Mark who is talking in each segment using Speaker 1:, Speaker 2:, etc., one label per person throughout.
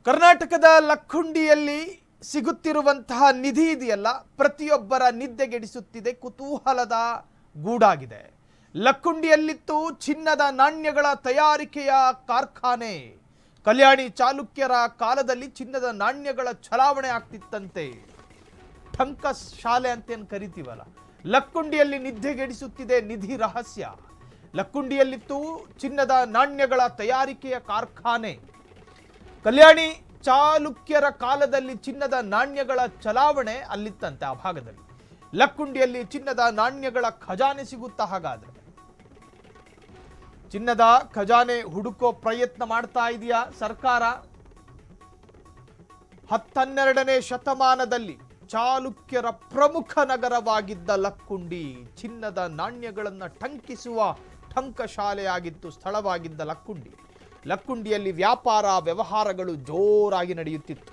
Speaker 1: ಕರ್ನಾಟಕದ ಲಕ್ಕುಂಡಿಯಲ್ಲಿ ಸಿಗುತ್ತಿರುವಂತಹ ನಿಧಿ ಇದೆಯಲ್ಲ, ಪ್ರತಿಯೊಬ್ಬರ ನಿದ್ದೆಗೆಡಿಸುತ್ತಿದೆ, ಕುತೂಹಲದ ಗೂಡಾಗಿದೆ. ಲಕ್ಕುಂಡಿಯಲ್ಲಿತ್ತು ಚಿನ್ನದ ನಾಣ್ಯಗಳ ತಯಾರಿಕೆಯ ಕಾರ್ಖಾನೆ. ಕಲ್ಯಾಣಿ ಚಾಲುಕ್ಯರ ಕಾಲದಲ್ಲಿ ಚಿನ್ನದ ನಾಣ್ಯಗಳ ಚಲಾವಣೆ ಆಗ್ತಿತ್ತಂತೆ. ಠಂಕ ಶಾಲೆ ಅಂತೇನು ಕರಿತೀವಲ್ಲ, ಲಕ್ಕುಂಡಿಯಲ್ಲಿ ನಿದ್ದೆಗೆಡಿಸುತ್ತಿದೆ ನಿಧಿ ರಹಸ್ಯ. ಲಕ್ಕುಂಡಿಯಲ್ಲಿತ್ತು ಚಿನ್ನದ ನಾಣ್ಯಗಳ ತಯಾರಿಕೆಯ ಕಾರ್ಖಾನೆ. ಕಲ್ಯಾಣಿ ಚಾಲುಕ್ಯರ ಕಾಲದಲ್ಲಿ ಚಿನ್ನದ ನಾಣ್ಯಗಳ ಚಲಾವಣೆ ಅಲ್ಲಿತ್ತಂತೆ. ಆ ಭಾಗದಲ್ಲಿ ಲಕ್ಕುಂಡಿಯಲ್ಲಿ ಚಿನ್ನದ ನಾಣ್ಯಗಳ ಖಜಾನೆ ಸಿಗುತ್ತಾ? ಹಾಗಾದ್ರೆ ಚಿನ್ನದ ಖಜಾನೆ ಹುಡುಕೋ ಪ್ರಯತ್ನ ಮಾಡ್ತಾ ಇದೆಯಾ ಸರ್ಕಾರ? 12ನೇ ಶತಮಾನದಲ್ಲಿ ಚಾಲುಕ್ಯರ ಪ್ರಮುಖ ನಗರವಾಗಿದ್ದ ಲಕ್ಕುಂಡಿ ಚಿನ್ನದ ನಾಣ್ಯಗಳನ್ನು ಟಂಕಿಸುವ ಟಂಕಶಾಲೆಯಾಗಿತ್ತು, ಸ್ಥಳವಾಗಿದ್ದ ಲಕ್ಕುಂಡಿ. ಲಕ್ಕುಂಡಿಯಲ್ಲಿ ವ್ಯಾಪಾರ ವ್ಯವಹಾರಗಳು ಜೋರಾಗಿ ನಡೆಯುತ್ತಿತ್ತು.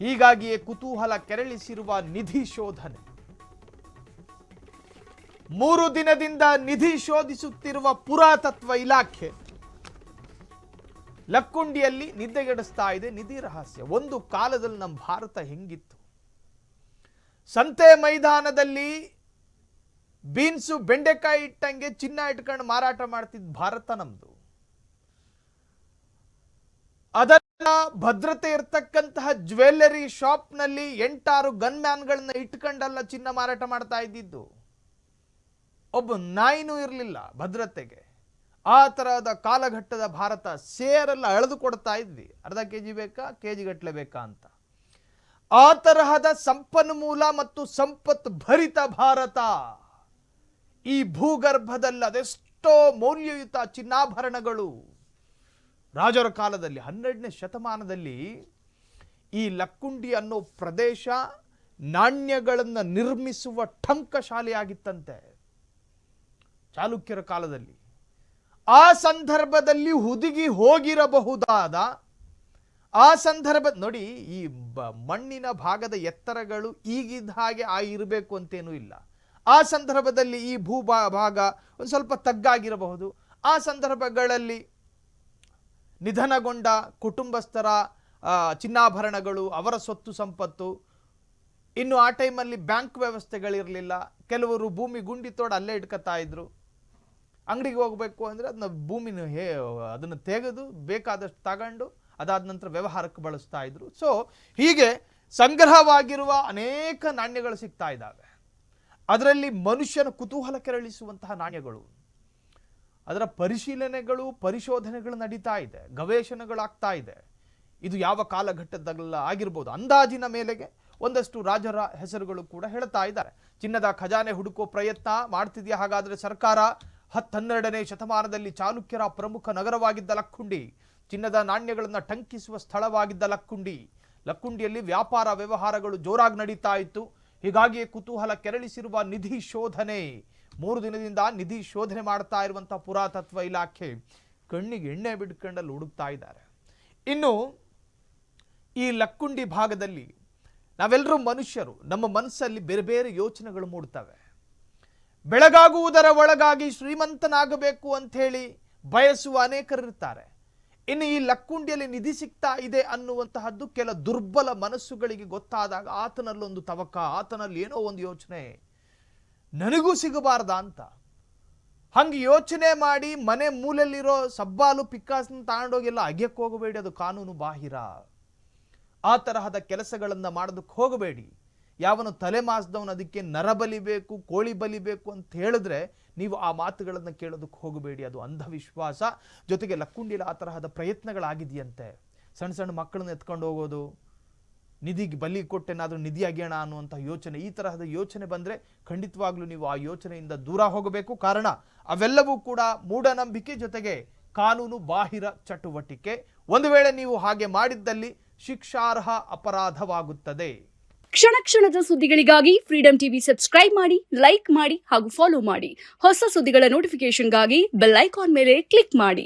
Speaker 1: ಹೀಗಾಗಿಯೇ ಕುತೂಹಲ ಕೆರಳಿಸಿರುವ ನಿಧಿ ಶೋಧನೆ. 3 ದಿನದಿಂದ ನಿಧಿ ಶೋಧಿಸುತ್ತಿರುವ ಪುರಾತತ್ವ ಇಲಾಖೆ ಲಕ್ಕುಂಡಿಯಲ್ಲಿ ನಿದ್ದೆಗೆಡಿಸ್ತಾ ಇದೆ ನಿಧಿ ರಹಸ್ಯ. ಒಂದು ಕಾಲದಲ್ಲಿ ನಮ್ಮ ಭಾರತ ಹೆಂಗಿತ್ತು? ಸಂತೆ ಮೈದಾನದಲ್ಲಿ ಬೀನ್ಸು ಬೆಂಡೆಕಾಯಿ ಇಟ್ಟಂಗೆ ಚಿನ್ನ ಇಟ್ಕೊಂಡು ಮಾರಾಟ ಮಾಡ್ತಿದ್ದ ಭಾರತ ನಮ್ದು. ಅದನ್ನ ಭದ್ರತೆ ಇರ್ತಕ್ಕಂತಹ ಜ್ಯುವೆಲ್ಲರಿ ಶಾಪ್ನಲ್ಲಿ 8-6 ಗನ್ ಮ್ಯಾನ್ಗಳನ್ನ ಇಟ್ಕೊಂಡಲ್ಲ ಚಿನ್ನ ಮಾರಾಟ ಮಾಡ್ತಾ ಇದ್ದಿದ್ದು. ಒಬ್ಬ ನಾಯಿನೂ ಇರಲಿಲ್ಲ ಭದ್ರತೆಗೆ. ಆ ತರಹದ ಕಾಲಘಟ್ಟದ ಭಾರತ. ಸೇರೆಲ್ಲ ಅಳೆದು ಕೊಡ್ತಾ ಇದ್ವಿ, ಅರ್ಧ ಕೆಜಿ ಬೇಕಾ, ಕೆಜಿ ಗಟ್ಟಲೆ ಬೇಕಾ ಅಂತ. ಆ ತರಹದ ಸಂಪನ್ಮೂಲ ಮತ್ತು ಸಂಪತ್ತು ಭರಿತ ಭಾರತ. ಈ ಭೂಗರ್ಭದಲ್ಲಿ ಅದೆಷ್ಟೋ ಮೌಲ್ಯಯುತ ಚಿನ್ನಾಭರಣಗಳು. ರಾಜರ ಕಾಲದಲ್ಲಿ 12ನೇ ಶತಮಾನದಲ್ಲಿ ಈ ಲಕ್ಕುಂಡಿ ಅನ್ನೋ ಪ್ರದೇಶ ನಾಣ್ಯಗಳನ್ನು ನಿರ್ಮಿಸುವ ಟಂಕಶಾಲೆಯಾಗಿತ್ತಂತೆ ಚಾಲುಕ್ಯರ ಕಾಲದಲ್ಲಿ. ಆ ಸಂದರ್ಭದಲ್ಲಿ ಹುದುಗಿ ಹೋಗಿರಬಹುದಾದ ಆ ಸಂದರ್ಭ ನೋಡಿ, ಈ ಮಣ್ಣಿನ ಭಾಗದ ಎತ್ತರಗಳು ಈಗಿದ್ದ ಹಾಗೆ ಇರಬೇಕು ಅಂತೇನೂ ಇಲ್ಲ. ಆ ಸಂದರ್ಭದಲ್ಲಿ ಈ ಭಾಗ ಒಂದು ಸ್ವಲ್ಪ ತಗ್ಗಾಗಿರಬಹುದು. ಆ ಸಂದರ್ಭಗಳಲ್ಲಿ ನಿಧನಗೊಂಡ ಕುಟುಂಬಸ್ಥರ ಚಿನ್ನಾಭರಣಗಳು, ಅವರ ಸೊತ್ತು ಸಂಪತ್ತು. ಇನ್ನು ಆ ಟೈಮಲ್ಲಿ ಬ್ಯಾಂಕ್ ವ್ಯವಸ್ಥೆಗಳಿರಲಿಲ್ಲ. ಕೆಲವರು ಭೂಮಿ ಗುಂಡಿ ತೋಡ ಅಲ್ಲೇ ಇಟ್ಕೊತಾ ಇದ್ರು. ಅಂಗಡಿಗೆ ಹೋಗಬೇಕು ಅಂದರೆ ಅದನ್ನ ಭೂಮಿನ ಅದನ್ನು ತೆಗೆದು ಬೇಕಾದಷ್ಟು ತಗೊಂಡು ಅದಾದ ನಂತರ ವ್ಯವಹಾರಕ್ಕೆ ಬಳಸ್ತಾ ಇದ್ರು. ಸೊ ಹೀಗೆ ಸಂಗ್ರಹವಾಗಿರುವ ಅನೇಕ ನಾಣ್ಯಗಳು ಸಿಗ್ತಾ ಇದ್ದಾವೆ. ಅದರಲ್ಲಿ ಮನುಷ್ಯನ ಕುತೂಹಲ ಕೆರಳಿಸುವಂತಹ ನಾಣ್ಯಗಳು. ಅದರ ಪರಿಶೀಲನೆಗಳು, ಪರಿಶೋಧನೆಗಳು ನಡೀತಾ ಇದೆ, ಗವೇಷಣೆಗಳಾಗ್ತಾ ಇದೆ. ಇದು ಯಾವ ಕಾಲಘಟ್ಟದಲ್ಲ ಆಗಿರ್ಬೋದು. ಅಂದಾಜಿನ ಮೇಲೆಗೆ ಒಂದಷ್ಟು ರಾಜರ ಹೆಸರುಗಳು ಕೂಡ ಹೇಳ್ತಾ ಇದ್ದಾರೆ. ಚಿನ್ನದ ಖಜಾನೆ ಹುಡುಕೋ ಪ್ರಯತ್ನ ಮಾಡ್ತಿದೆಯಾ ಹಾಗಾದ್ರೆ ಸರ್ಕಾರ? 12ನೇ ಶತಮಾನದಲ್ಲಿ ಚಾಲುಕ್ಯರ ಪ್ರಮುಖ ನಗರವಾಗಿದ್ದ ಲಕ್ಕುಂಡಿ, ಚಿನ್ನದ ನಾಣ್ಯಗಳನ್ನು ಟಂಕಿಸುವ ಸ್ಥಳವಾಗಿದ್ದ ಲಕ್ಕುಂಡಿ. ಲಕ್ಕುಂಡಿಯಲ್ಲಿ ವ್ಯಾಪಾರ ವ್ಯವಹಾರಗಳು ಜೋರಾಗಿ ನಡೀತಾ ಇತ್ತು. ಹೀಗಾಗಿಯೇ ಕುತೂಹಲ ಕೆರಳಿಸಿರುವ ನಿಧಿ ಶೋಧನೆ. 3 ದಿನದಿಂದ ನಿಧಿ ಶೋಧನೆ ಮಾಡ್ತಾ ಇರುವಂತಹ ಪುರಾತತ್ವ ಇಲಾಖೆ ಕಣ್ಣಿಗೆ ಎಣ್ಣೆ ಬಿಡ್ಕೊಂಡಲ್ಲಿ ಹುಡುಕ್ತಾ ಇದ್ದಾರೆ. ಇನ್ನು ಈ ಲಕ್ಕುಂಡಿ ಭಾಗದಲ್ಲಿ ನಾವೆಲ್ಲರೂ ಮನುಷ್ಯರು, ನಮ್ಮ ಮನಸ್ಸಲ್ಲಿ ಬೇರೆ ಬೇರೆ ಯೋಚನೆಗಳು ಮೂಡ್ತವೆ. ಬೆಳಗಾಗುವುದರ ಒಳಗಾಗಿ ಶ್ರೀಮಂತನಾಗಬೇಕು ಅಂಥೇಳಿ ಬಯಸುವ ಅನೇಕರಿರ್ತಾರೆ. ಇನ್ನು ಈ ಲಕ್ಕುಂಡಿಯಲ್ಲಿ ನಿಧಿ ಸಿಗ್ತಾ ಇದೆ ಅನ್ನುವಂತಹದ್ದು ಕೆಲ ದುರ್ಬಲ ಮನಸ್ಸುಗಳಿಗೆ ಗೊತ್ತಾದಾಗ ಆತನಲ್ಲೊಂದು ತವಕ, ಆತನಲ್ಲಿ ಏನೋ ಒಂದು ಯೋಚನೆ, ನನಗೂ ಸಿಗಬಾರ್ದ ಅಂತ. ಹಂಗೆ ಯೋಚನೆ ಮಾಡಿ ಮನೆ ಮೂಲೆಯಲ್ಲಿರೋ ಸಬ್ಬಾಲು ಪಿಕ್ಕಾಸನ್ನ ತಗೊಂಡೋಗೆಲ್ಲ ಅಗೆಯಕ್ಕೆ ಹೋಗಬೇಡಿ, ಅದು ಕಾನೂನು ಬಾಹಿರ. ಆ ತರಹದ ಕೆಲಸಗಳನ್ನು ಮಾಡೋದಕ್ಕೆ ಹೋಗಬೇಡಿ. ಯಾವನು ತಲೆ ಮಾಸ್ದವನು ಅದಕ್ಕೆ ನರ ಬಲಿಬೇಕು, ಕೋಳಿ ಬಲಿಬೇಕು ಅಂತ ಹೇಳಿದ್ರೆ ನೀವು ಆ ಮಾತುಗಳನ್ನು ಕೇಳೋದಕ್ಕೆ ಹೋಗಬೇಡಿ, ಅದು ಅಂಧವಿಶ್ವಾಸ. ಜೊತೆಗೆ ಲಕ್ಕುಂಡಿಯಲ್ಲಿ ಆ ತರಹದ ಪ್ರಯತ್ನಗಳಾಗಿದೆಯಂತೆ. ಸಣ್ಣ ಸಣ್ಣ ಮಕ್ಕಳನ್ನ ಎತ್ಕೊಂಡು ಹೋಗೋದು, ನಿಧಿಗೆ ಬಲಿ ಕೊಟ್ಟೆನಾದರೂ ನಿಧಿ ಆಗ್ಯೋಣ ಅನ್ನುವಂಥ ಯೋಚನೆ. ಈ ತರಹದ ಯೋಚನೆ ಬಂದರೆ ಖಂಡಿತವಾಗ್ಲೂ ನೀವು ಆ ಯೋಚನೆಯಿಂದ ದೂರ ಹೋಗಬೇಕು. ಕಾರಣ ಅವೆಲ್ಲವೂ ಕೂಡ ಮೂಢನಂಬಿಕೆ, ಜೊತೆಗೆ ಕಾನೂನು ಬಾಹಿರ ಚಟುವಟಿಕೆ. ಒಂದು ವೇಳೆ ನೀವು ಹಾಗೆ ಮಾಡಿದ್ದಲ್ಲಿ ಶಿಕ್ಷಾರ್ಹ ಅಪರಾಧವಾಗುತ್ತದೆ.
Speaker 2: ಕ್ಷಣ ಕ್ಷಣದ ಸುದ್ದಿಗಳಿಗಾಗಿ ಫ್ರೀಡಂ ಟಿವಿ ಸಬ್ಸ್ಕ್ರೈಬ್ ಮಾಡಿ, ಲೈಕ್ ಮಾಡಿ ಹಾಗೂ ಫಾಲೋ ಮಾಡಿ. ಹೊಸ ಸುದ್ದಿಗಳ ನೋಟಿಫಿಕೇಶನ್ಗಾಗಿ ಬೆಲ್ ಐಕಾನ್ ಮೇಲೆ ಕ್ಲಿಕ್ ಮಾಡಿ.